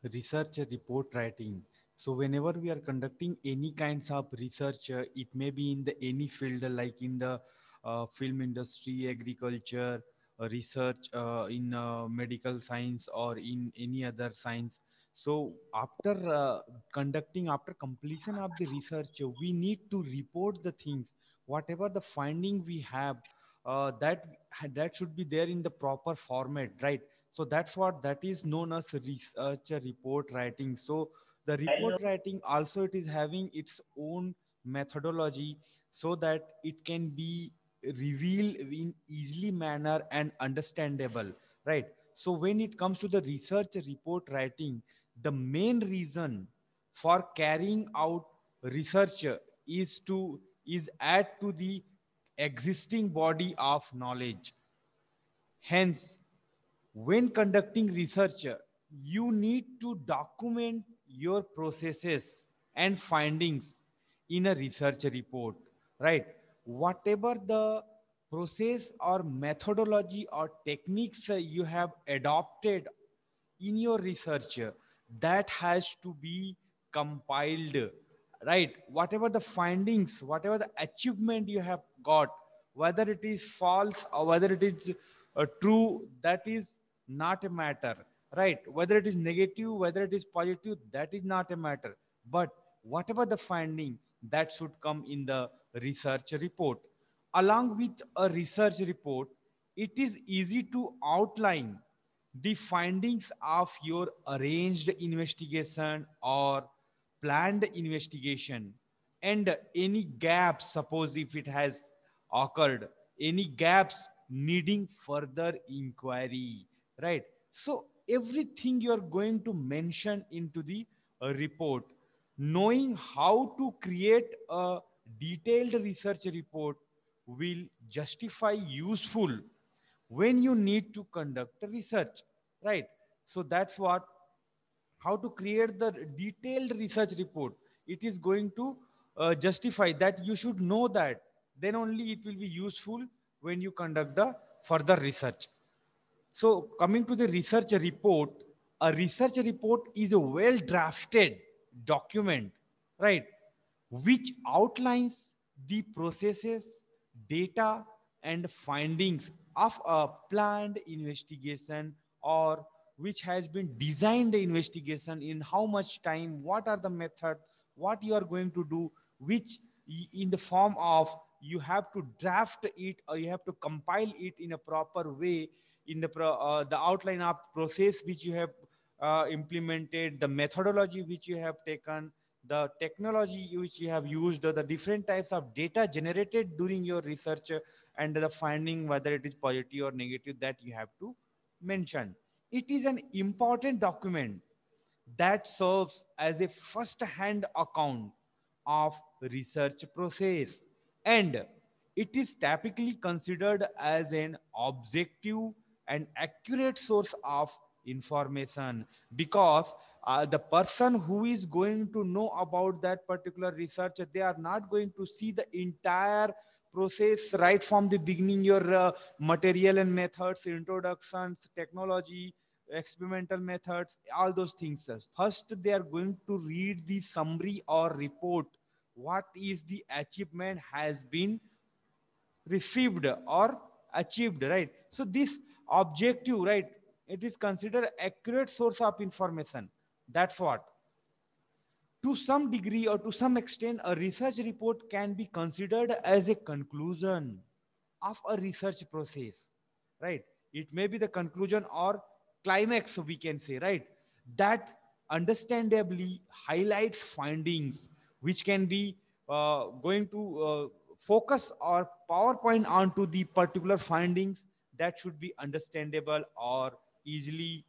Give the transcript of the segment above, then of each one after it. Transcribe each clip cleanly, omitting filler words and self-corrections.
Research report writing. So whenever we are conducting any kinds of research, it may be in the any field like in the film industry, agriculture, research in medical science or in any other science. So after conducting, after completion of the research, we need to report the things, whatever the finding we have, that that should be there in the proper format, right? So that's what that is known as research report writing. So the report writing also it is having its own methodology so that it can be revealed in easily manner and understandable, right? So when it comes to the research report writing, the main reason for carrying out research is add to the existing body of knowledge. Hence, when conducting research, you need to document your processes and findings in a research report, right? Whatever the process or methodology or techniques you have adopted in your research, that has to be compiled, right? Whatever the findings, whatever the achievement you have got, whether it is false or whether it is true, that is not a matter, right? Whether it is negative, whether it is positive, that is not a matter. But whatever the finding, that should come in the research report. Along with a research report, it is easy to outline the findings of your arranged investigation or planned investigation, and any gaps, suppose if it has occurred, any gaps needing further inquiry, right? So everything you are going to mention into the report. Knowing how to create a detailed research report will justify useful when you need to conduct a research, right? So that's what, how to create the detailed research report. It is going to justify that you should know that, then only it will be useful when you conduct the further research. So coming to the research report, a research report is a well drafted document, right, which outlines the processes, data, and findings of a planned investigation, or which has been designed the investigation, in how much time, what are the methods, what you are going to do, which in the form of you have to draft it or you have to compile it in a proper way, in the outline of process which you have implemented, the methodology which you have taken, the technology which you have used, the different types of data generated during your research, and the finding, whether it is positive or negative, that you have to mention. It is an important document that serves as a first hand account of research process, and it is typically considered as an objective and accurate source of information, because the person who is going to know about that particular research, they are not going to see the entire process right from the beginning, your material and methods, introductions, technology, experimental methods, all those things. First, they are going to read the summary or report. What is the achievement has been received or achieved, right? So this objective, right, it is considered accurate source of information. That's what. To some degree or to some extent, a research report can be considered as a conclusion of a research process, right? It may be the conclusion or climax, we can say, right? That understandably highlights findings which can be going to focus or PowerPoint onto the particular findings, that should be understandable or easily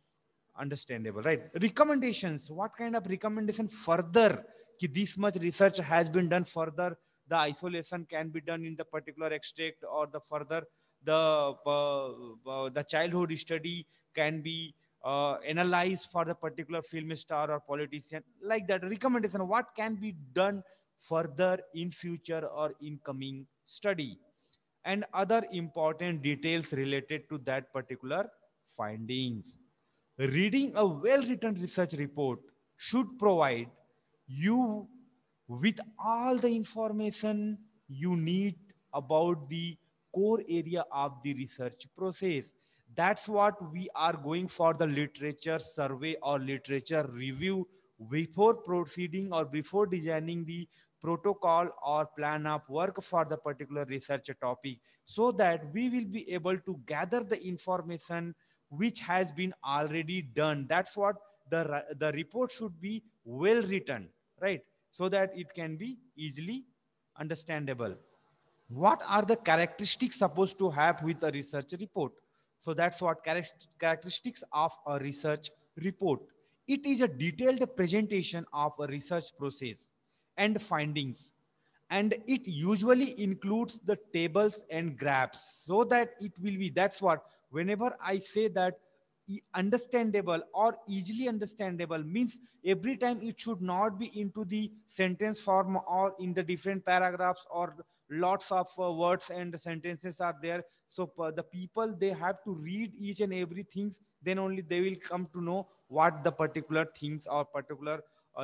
understandable, right? Recommendations, what kind of recommendation further, ki this much research has been done, further the isolation can be done in the particular extract, or the further the childhood study can be analyzed for the particular film star or politician, like that recommendation, what can be done further in future or in coming study, and other important details related to that particular findings. Reading a well written research report should provide you with all the information you need about the core area of the research process. That's what we are going for, the literature survey or literature review before proceeding or before designing the protocol or plan of work for the particular research topic, so that we will be able to gather the information which has been already done. That's what the report should be well written, right? So that it can be easily understandable. What are the characteristics supposed to have with a research report? So that's what characteristics of a research report. It is a detailed presentation of a research process and findings, and it usually includes the tables and graphs, so that it will be, that's what, whenever I say that understandable or easily understandable means, every time it should not be into the sentence form or in the different paragraphs or lots of words and sentences are there. So the people, they have to read each and everything, then only they will come to know what the particular things or particular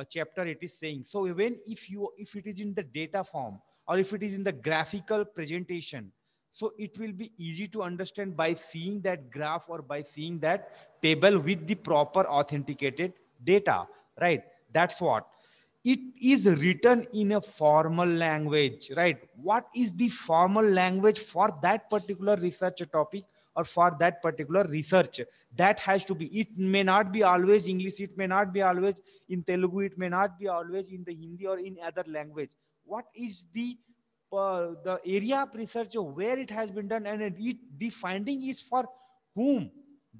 chapter it is saying. So when if it is in the data form or if it is in the graphical presentation, so it will be easy to understand by seeing that graph or by seeing that table with the proper authenticated data, right? That's what it is written in a formal language, right? What is the formal language for that particular research topic or for that particular research? That has to be, it may not be always English, it may not be always in Telugu, it may not be always in the Hindi or in other language. What is the area of research where it has been done, and the finding is for whom,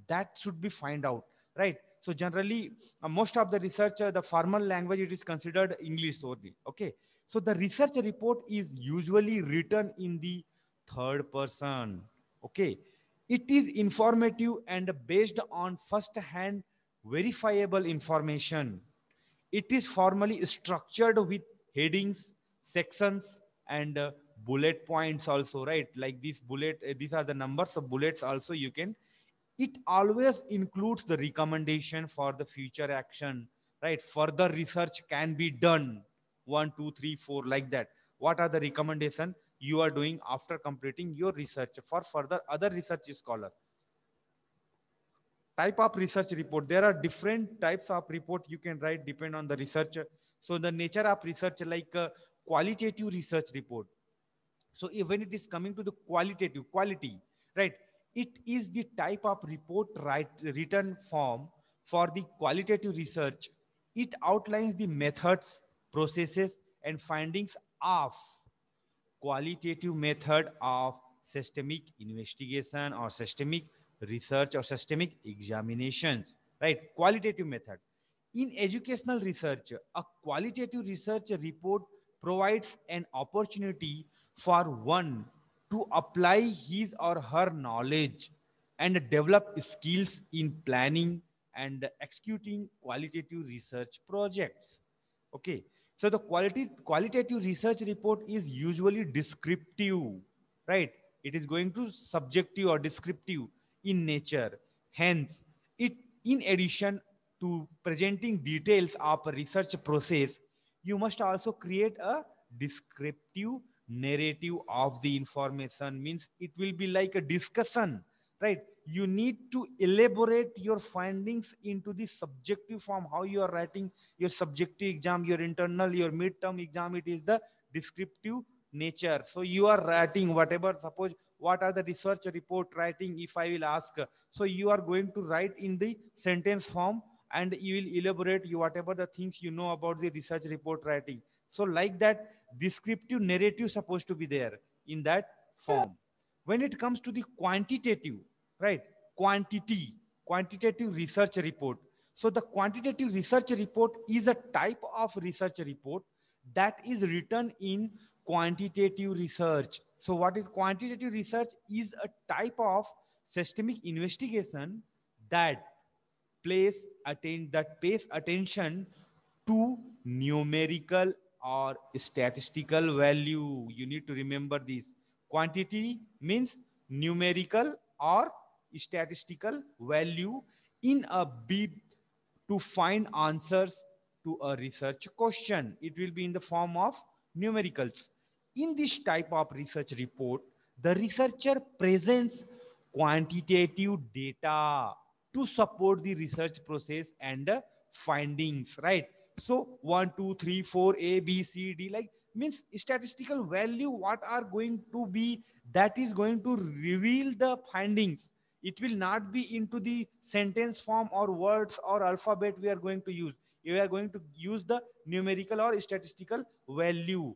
that should be find out, right? So generally, most of the research, the formal language, it is considered English only. Okay. So the research report is usually written in the third person. Okay. It is informative and based on first hand verifiable information. It is formally structured with headings, sections, and bullet points also, right? Like this bullet, these are the numbers of bullets also you can. It always includes the recommendation for the future action, right? Further research can be done, 1 2 3 4 like that. What are the recommendation you are doing after completing your research for further other research scholar? Type of research report, there are different types of report you can write depend on the research. So the nature of research, like qualitative research report. So when it is coming to the qualitative quality, right, it is the type of report written form for the qualitative research. It outlines the methods, processes, and findings of qualitative method of systemic investigation or systemic research or systemic examinations, right? Qualitative method. In educational research, a qualitative research report provides an opportunity for one to apply his or her knowledge and develop skills in planning and executing qualitative research projects. Okay. So the qualitative research report is usually descriptive, right? It is going to subjective or descriptive in nature. Hence, it in addition to presenting details of a research process, you must also create a descriptive narrative of the information. Means it will be like a discussion, right? You need to elaborate your findings into the subjective form, how you are writing your subjective exam, your internal, your midterm exam, it is the descriptive nature. So you are writing whatever, suppose what are the research report writing, if I will ask, so you are going to write in the sentence form, and you will elaborate you whatever the things you know about the research report writing. So like that, descriptive narrative supposed to be there in that form. When it comes to the quantitative, right, quantity quantitative research report. So the quantitative research report is a type of research report that is written in quantitative research. So what is quantitative research? Is a type of systemic investigation that pays attention to numerical or statistical value. You need to remember this. Quantity means numerical or statistical value in a bid to find answers to a research question. It will be in the form of numericals. In this type of research report, the researcher presents quantitative data to support the research process and findings, right? So 1, 2, 3, 4, A, B, C, D, like means statistical value, what are going to be, that is going to reveal the findings. It will not be into the sentence form or words or alphabet we are going to use. We are going to use the numerical or statistical value.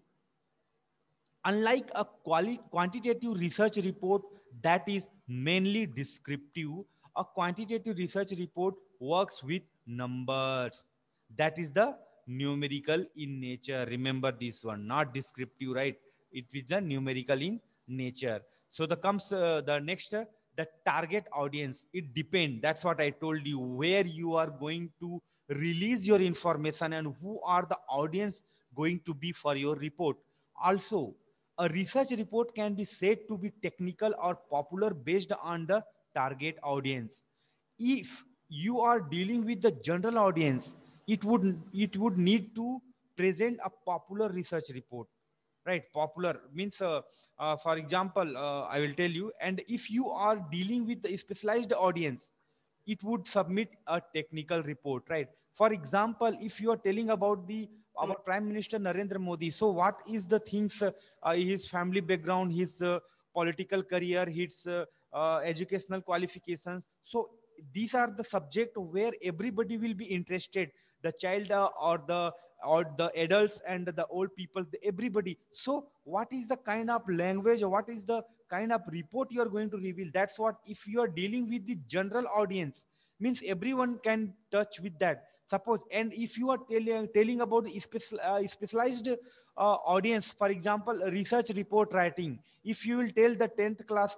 Unlike a quantitative research report that is mainly descriptive, a quantitative research report works with numbers. That is the numerical in nature. Remember this one, not descriptive, right? It is the numerical in nature. So the comes the next the target audience. It depends. That's what I told you, where you are going to release your information and who are the audience going to be for your report. Also, a research report can be said to be technical or popular based on the target audience. If you are dealing with the general audience, it would need to present a popular research report, right? Popular means for example, I will tell you. And if you are dealing with the specialized audience, it would submit a technical report, right? For example, if you are telling about the our prime minister Narendra Modi, so what is the things, his family background, his political career, his educational qualifications. So these are the subject where everybody will be interested, the child or the adults and the old people, everybody. So what is the kind of language or what is the kind of report you are going to reveal? That's what, if you are dealing with the general audience, means everyone can touch with that. Suppose, and if you are telling about the specialized audience, for example, research report writing, if you will tell the 10th class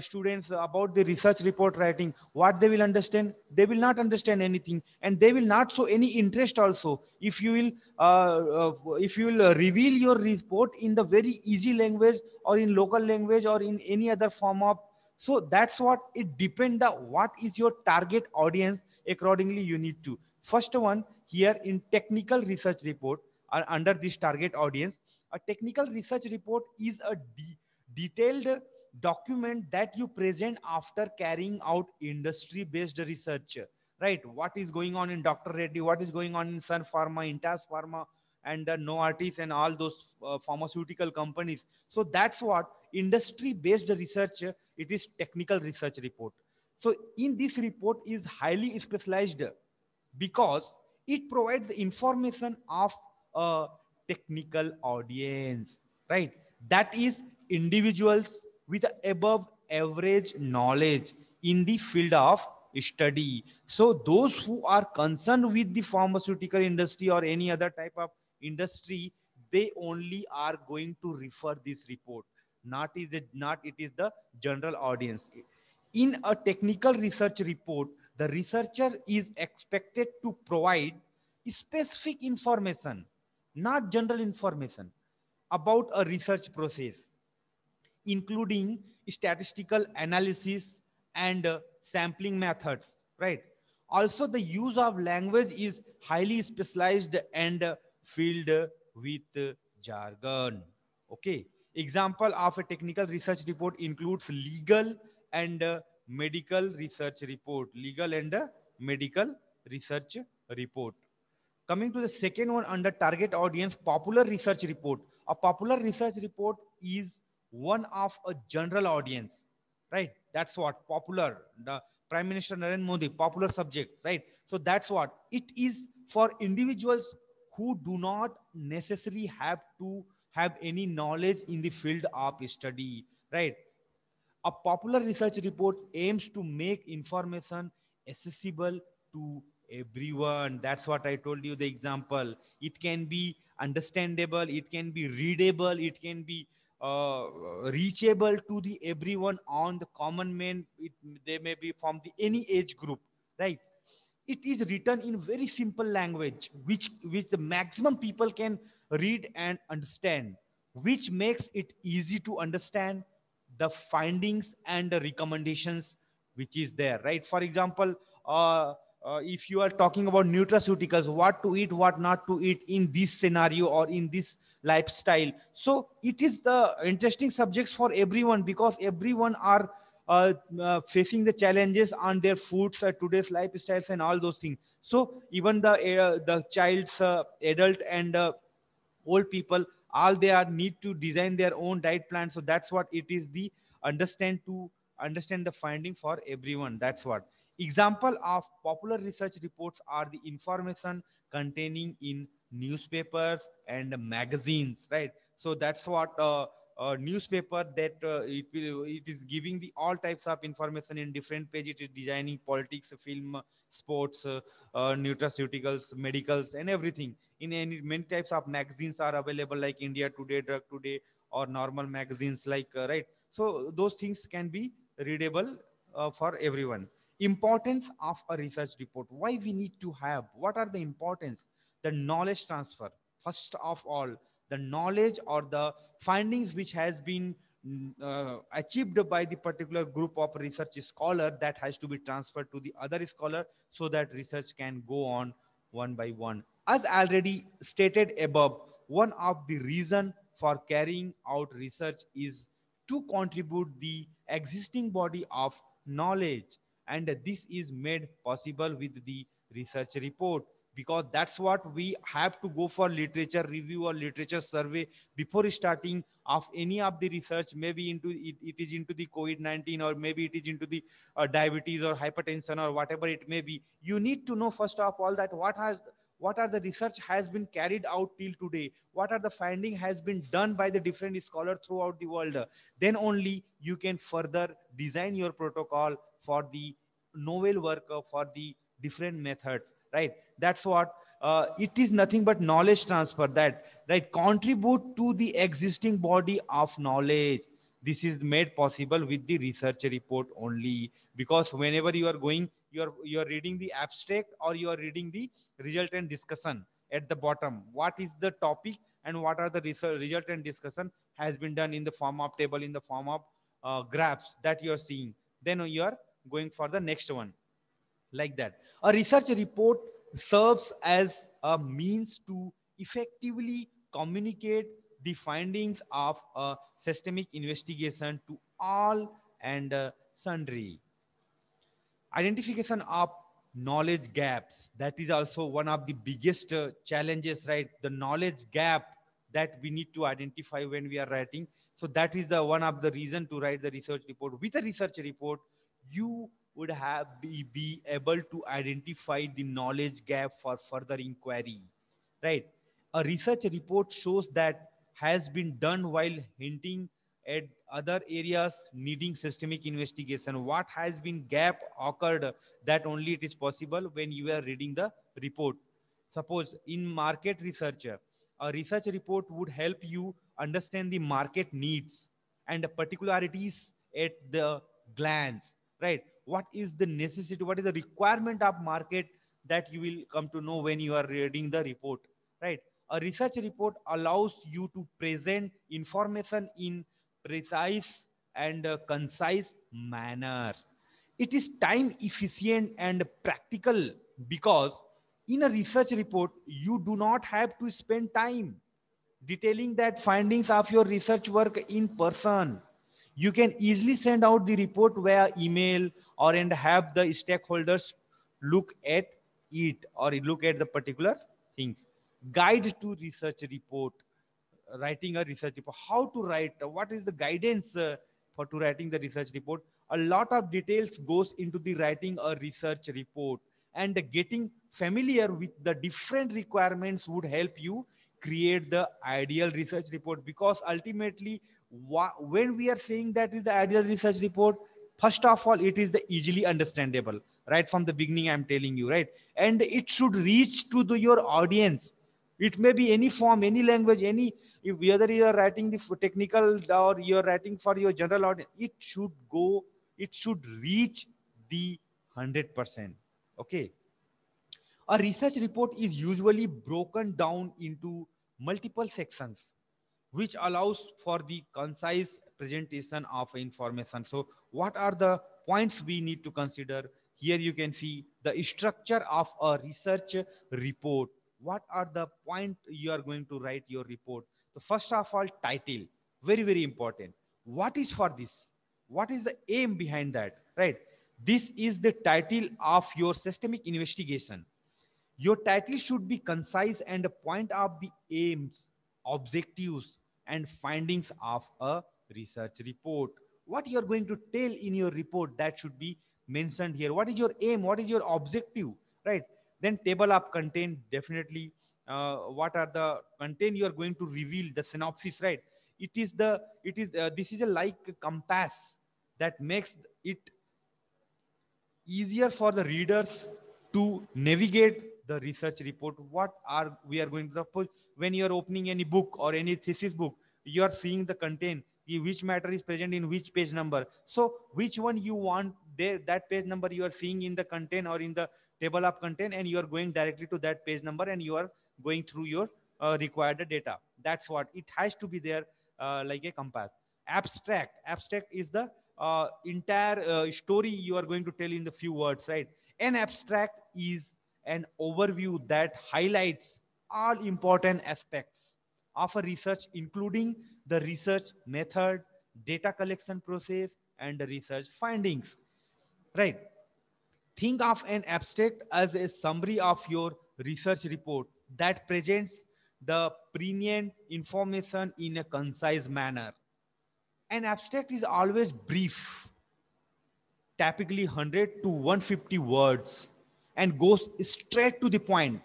students about the research report writing, what they will understand? They will not understand anything, and they will not show any interest also. If you will reveal your report in the very easy language or in local language or in any other form of, so that's what it depend the what is your target audience. Accordingly you need to, first one, here in technical research report, under this target audience, a technical research report is a detailed document that you present after carrying out industry based research, right? What is going on in Dr. Reddy, what is going on in Sun Pharma, Intas Pharma, and Novartis and all those pharmaceutical companies. So that's what industry based research, it is technical research report. So in this report is highly specialized because it provides the information of a technical audience, right? That is individuals with above average knowledge in the field of study. So those who are concerned with the pharmaceutical industry or any other type of industry, they only are going to refer this report. Not it is the general audience. In a technical research report, the researcher is expected to provide specific information, not general information, about a research process, including statistical analysis and sampling methods, right? Also, the use of language is highly specialized and filled with jargon. Okay. Example of a technical research report includes legal and medical research report. Legal and medical research report. Coming to the second one under target audience, popular research report. A popular research report is one of a general audience, right? That's what popular, the Prime Minister Narendra Modi, popular subject, right? So that's what it is for individuals who do not necessarily have to have any knowledge in the field of study, right? A popular research report aims to make information accessible to everyone. That's what I told you the example. It can be understandable, it can be readable, it can be reachable to the everyone on the common man. They may be from the any age group, right? It is written in very simple language which the maximum people can read and understand, which makes it easy to understand the findings and the recommendations which is there, right? For example, if you are talking about nutraceuticals, what to eat, what not to eat in this scenario or in this lifestyle. So it is the interesting subjects for everyone, because everyone are facing the challenges on their foods, today's lifestyles and all those things. So even the child's, adult and old people, all they are need to design their own diet plan. So that's what it is, the understand the finding for everyone. That's what example of popular research reports are the information containing in newspapers and magazines, right? So that's what newspaper that it is giving the all types of information in different page. It is designing politics, film, sports, nutraceuticals, medicals and everything. In any many types of magazines are available, like India Today, Drug Today, or normal magazines, like right. So those things can be readable for everyone. Importance of a research report, why we need to have, what are the importance? The knowledge transfer, first of all, the knowledge or the findings which has been achieved by the particular group of research scholar, that has to be transferred to the other scholar, so that research can go on one by one. As already stated above, one of the reason for carrying out research is to contribute the existing body of knowledge, and this is made possible with the research report, because that's what we have to go for literature review or literature survey before starting of any of the research. Maybe into it, it is into the COVID-19, or maybe it is into the diabetes or hypertension or whatever it may be. You need to know first of all that what are the research has been carried out till today, what are the finding has been done by the different scholars throughout the world. Then only you can further design your protocol for the novel work, for the different methods, right? That's what it is nothing but knowledge transfer, that right, contribute to the existing body of knowledge. This is made possible with the research report only, because whenever you are going, you are reading the abstract, or you are reading the result and discussion at the bottom, what is the topic and what are the research result and discussion has been done in the form of table, in the form of graphs that you are seeing. Then you are going for the next one, like that. A research report serves as a means to effectively communicate the findings of a systemic investigation to all and sundry. Identification of knowledge gaps, that is also one of the biggest challenges, right? The knowledge gap that we need to identify when we are writing. So that is the one of the reason to write the research report. With a research report, you would be able to identify the knowledge gap for further inquiry, right? A research report shows that has been done while hinting at other areas needing systemic investigation. What has been gap occurred, that only it is possible when you are reading the report. Suppose in market research, a research report would help you understand the market needs and the particularities at the glance, right? What is the necessity, what is the requirement of market, that you will come to know when you are reading the report, right? A research report allows you to present information in precise and concise manner. It is time efficient and practical, because in a research report you do not have to spend time detailing that findings of your research work in person. You can easily send out the report via email, or and have the stakeholders look at it, or look at the particular things. Guide to research report, writing a research report, how to write, what is the guidance for to writing the research report. A lot of details goes into the writing a research report, and getting familiar with the different requirements would help you create the ideal research report. Because ultimately, when we are saying that is the ideal research report, first of all it is the easily understandable, right from the beginning I'm telling you, right? And it should reach to your audience. It may be any form, any language, any, if whether you are writing the technical or you are writing for your general audience, it should go, it should reach the 100%. Okay. A research report is usually broken down into multiple sections, which allows for the concise presentation of information. So what are the points we need to consider? Here you can see the structure of a research report. What are the point you are going to write your report? So first of all, title, very very important. What is for this? What is the aim behind that? Right. This is the title of your systemic investigation. Your title should be concise and point out the aims, objectives, and findings of a research report. What you are going to tell in your report, that should be mentioned here. What is your aim? What is your objective? Right? Then table of content, definitely. What are the content you are going to reveal? The synopsis, right? This is a like a compass that makes it easier for the readers to navigate the research report. What are we are going to suppose when you are opening any book or any thesis book, you are seeing the content, which matter is present in which page number. So which one you want there, that page number you are seeing in the content or in the table of content, and you are going directly to that page number and you are going through your required data. That's what it has to be there, like a compass. Abstract is the entire story you are going to tell in the few words, right? An abstract is an overview that highlights all important aspects of a research, including the research method, data collection process, and the research findings, right? Think of an abstract as a summary of your research report that presents the pregnant information in a concise manner. An abstract is always brief, typically 100 to 150 words, and goes straight to the point.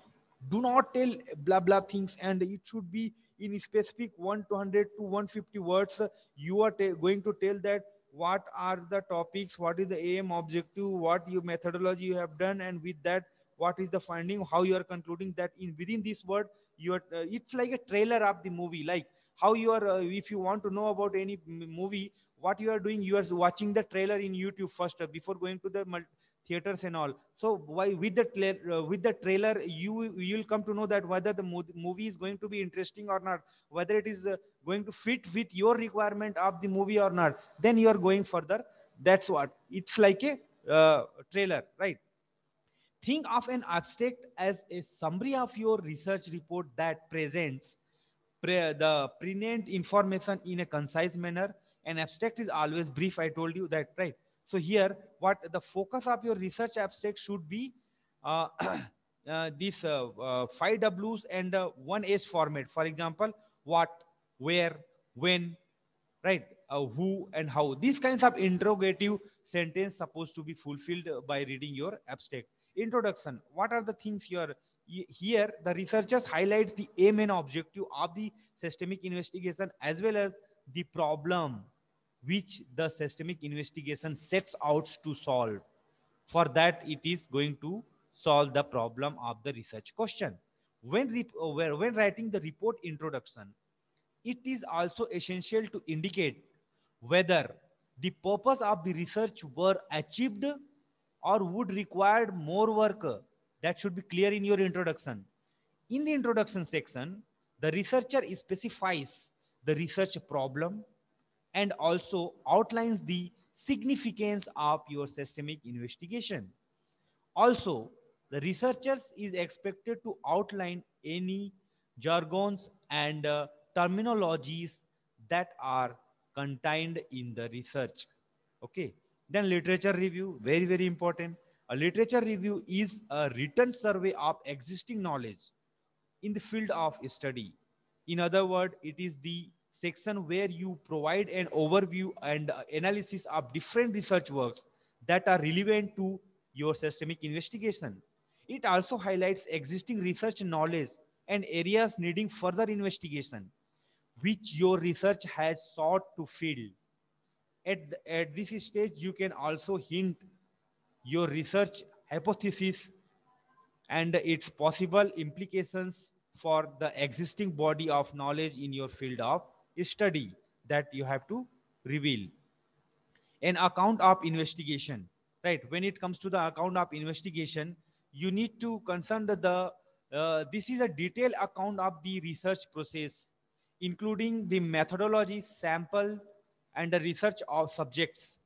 Do not tell blah blah things, and it should be in specific 1 to 100 to 150 words. You are going to tell that what are the topics, what is the aim, objective, what your methodology you have done, and with that, what is the finding, how you are concluding that in within this word. You are it's like a trailer of the movie, like how you are if you want to know about any movie, what you are doing, you are watching the trailer in YouTube first before going to the theaters and all. So why with the trailer you'll come to know that whether the movie is going to be interesting or not, whether it is going to fit with your requirement of the movie or not. Then you are going further. That's what it's like a trailer, right? Think of an abstract as a summary of your research report that presents the pregnant information in a concise manner. An abstract is always brief. I told you that, right? So here, what the focus of your research abstract should be, these five W's and one S format. For example, what, where, when, right? Who and how. These kinds of interrogative sentence supposed to be fulfilled by reading your abstract. Introduction. What are the things here? Here, the researchers highlight the aim and objective of the systemic investigation, as well as the problem which the systemic investigation sets out to solve. For that, it is going to solve the problem of the research question. When writing the report introduction, it is also essential to indicate whether the purpose of the research were achieved or would require more work. That should be clear in your introduction. In the introduction section, the researcher specifies the research problem and also outlines the significance of your systemic investigation. Also, the researchers is expected to outline any jargons and terminologies that are contained in the research. Okay. Then literature review, very very important. A literature review is a written survey of existing knowledge in the field of study. In other words, it is the section where you provide an overview and analysis of different research works that are relevant to your systemic investigation. It also highlights existing research knowledge and areas needing further investigation, which your research has sought to fill. At this stage, you can also hint your research hypothesis and its possible implications for the existing body of knowledge in your field of study that you have to reveal. An account of investigation, right? When it comes to the account of investigation, you need to concern the this is a detailed account of the research process, including the methodology, sample, and the research of subjects.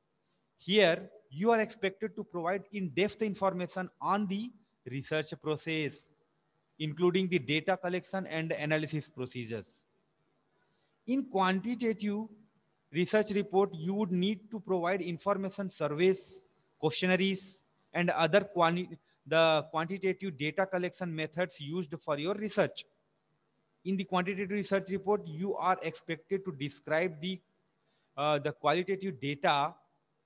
Here, you are expected to provide in-depth information on the research process, including the data collection and analysis procedures. In quantitative research report, you would need to provide information surveys, questionnaires, and other the quantitative data collection methods used for your research. In the quantitative research report, you are expected to describe the qualitative data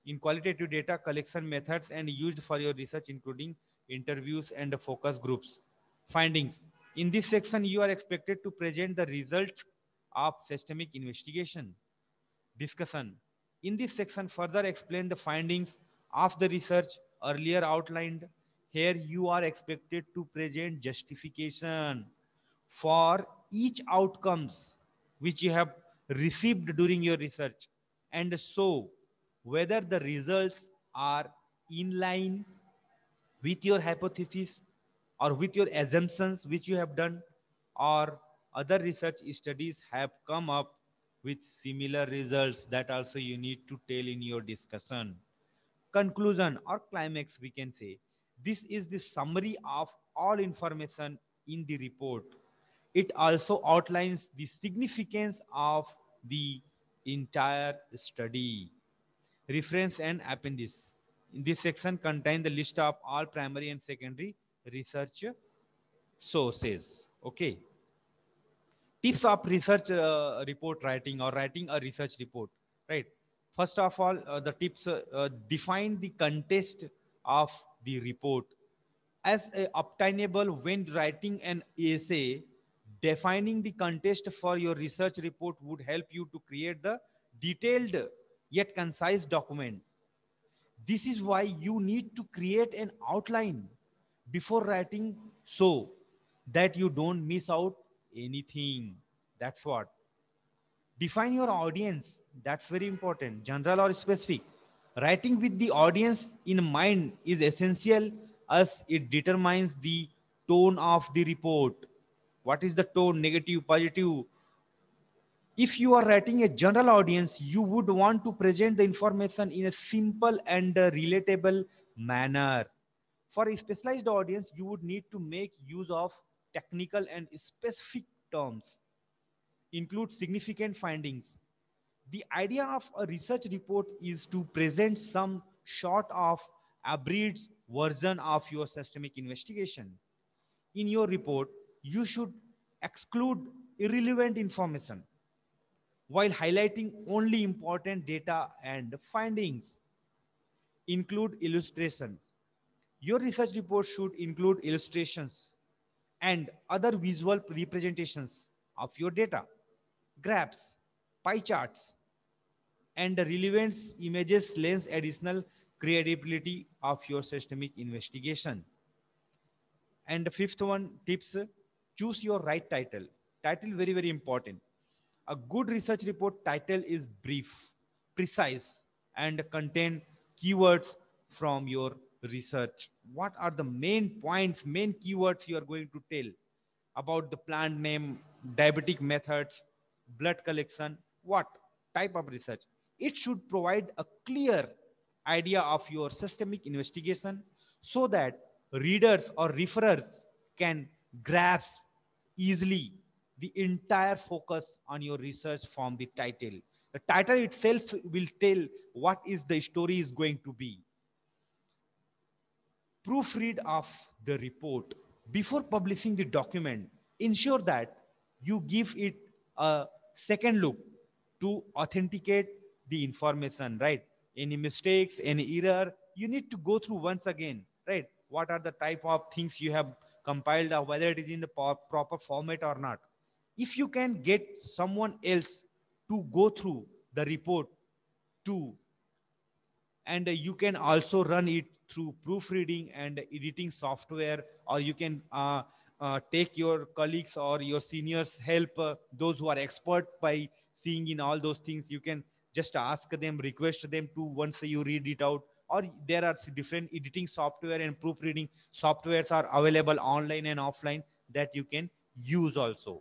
in qualitative data collection methods and used for your research, including interviews and focus groups. Findings. In this section, you are expected to present the results of systemic investigation. Discussion. In this section, further explain the findings of the research earlier outlined. Here, you are expected to present justification for each outcomes which you have received during your research, and so whether the results are in line with your hypothesis or with your assumptions which you have done, or other research studies have come up with similar results. That also you need to tell in your discussion. Conclusion or climax, we can say, this is the summary of all information in the report. It also outlines the significance of the entire study. Reference and appendice. In this section contain the list of all primary and secondary research sources. Okay. Tips of research report writing or writing a research report. Right. First of all, the tips define the context of the report as obtainable when writing an essay. Defining the context for your research report would help you to create the detailed yet concise document. This is why you need to create an outline before writing, so that you don't miss out anything. That's what. Define your audience. That's very important, general or specific. Writing with the audience in mind is essential as it determines the tone of the report. What is the tone? Negative, positive? If you are writing a general audience, you would want to present the information in a simple and relatable manner. For a specialized audience, you would need to make use of technical and specific terms, include significant findings. The idea of a research report is to present some sort of abridged version of your systemic investigation. In your report, you should exclude irrelevant information while highlighting only important data and findings. Include illustrations. Your research report should include illustrations and other visual representations of your data. Graphs, pie charts, and the relevant images lends additional credibility of your systemic investigation. And the fifth one, tips, choose your right title. Title very, very important. A good research report title is brief, precise, and contain keywords from your research. What are the main points, main keywords you are going to tell about the plant name, diabetic methods, blood collection, what type of research? It should provide a clear idea of your systemic investigation so that readers or referrers can grasp easily the entire focus on your research from the title. The title itself will tell what is the story is going to be. Proofread of the report. Before publishing the document, ensure that you give it a second look to authenticate the information, right? Any mistakes, any error, you need to go through once again, right? What are the type of things you have compiled, or whether it is in the proper format or not. If you can get someone else to go through the report too, and you can also run it through proofreading and editing software, or you can take your colleagues or your seniors help, those who are expert by seeing in all those things. You can just ask them, request them to once you read it out, or there are different editing software and proofreading softwares are available online and offline that you can use also.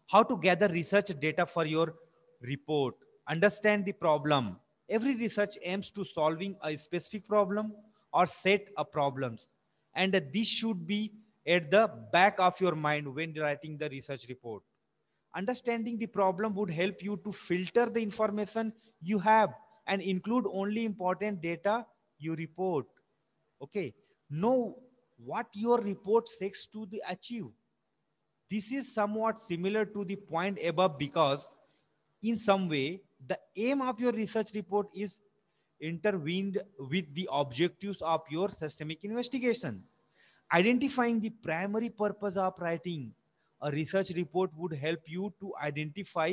How to gather research data for your report? Understand the problem. Every research aims to solving a specific problem or set of problems, and this should be at the back of your mind when writing the research report. Understanding the problem would help you to filter the information you have and include only important data you report. Okay, know what your report seeks to the achieve. This is somewhat similar to the point above because in some way the aim of your research report is intervened with the objectives of your systemic investigation. Identifying the primary purpose of writing a research report would help you to identify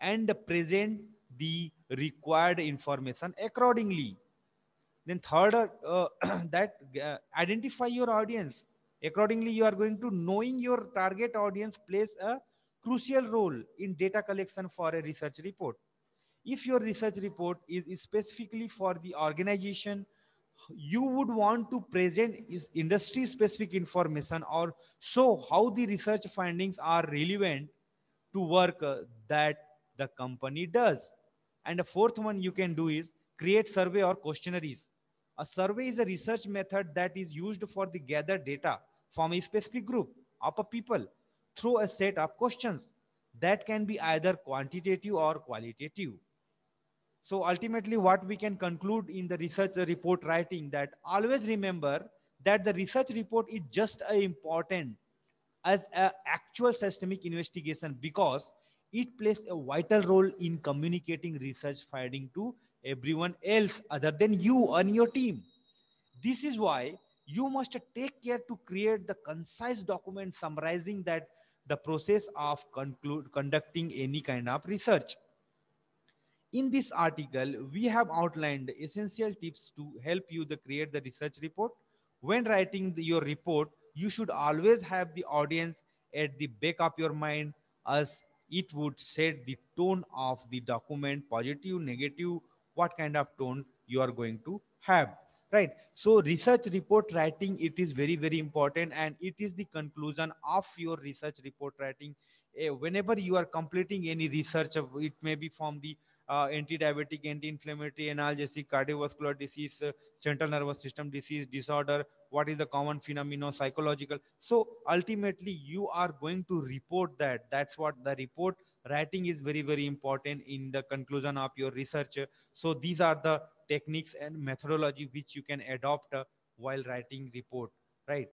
and present the required information accordingly. Then third, that identify your audience. Accordingly, you are going to knowing your target audience plays a crucial role in data collection for a research report. If your research report is specifically for the organization, you would want to present is industry specific information or show how the research findings are relevant to work that the company does. And the fourth one you can do is create survey or questionnaires. A survey is a research method that is used for the gather data from a specific group of a people through a set of questions that can be either quantitative or qualitative. So ultimately, what we can conclude in the research report writing, that always remember that the research report is just as important as an actual systemic investigation because it plays a vital role in communicating research finding to everyone else other than you and your team. This is why you must take care to create the concise document summarizing that the process of conducting any kind of research. In this article, we have outlined essential tips to help you to create the research report. When writing your report, you should always have the audience at the back of your mind as it would set the tone of the document, positive, negative, what kind of tone you are going to have. Right. So research report writing, it is very, very important and it is the conclusion of your research report writing. Whenever you are completing any research, it may be from the anti-diabetic, anti-inflammatory, analgesic, cardiovascular disease, central nervous system disease, disorder, what is the common phenomenon, psychological. So ultimately, you are going to report that. That's what the report writing is very, very important in the conclusion of your research. So these are the techniques and methodology which you can adopt while writing report, right?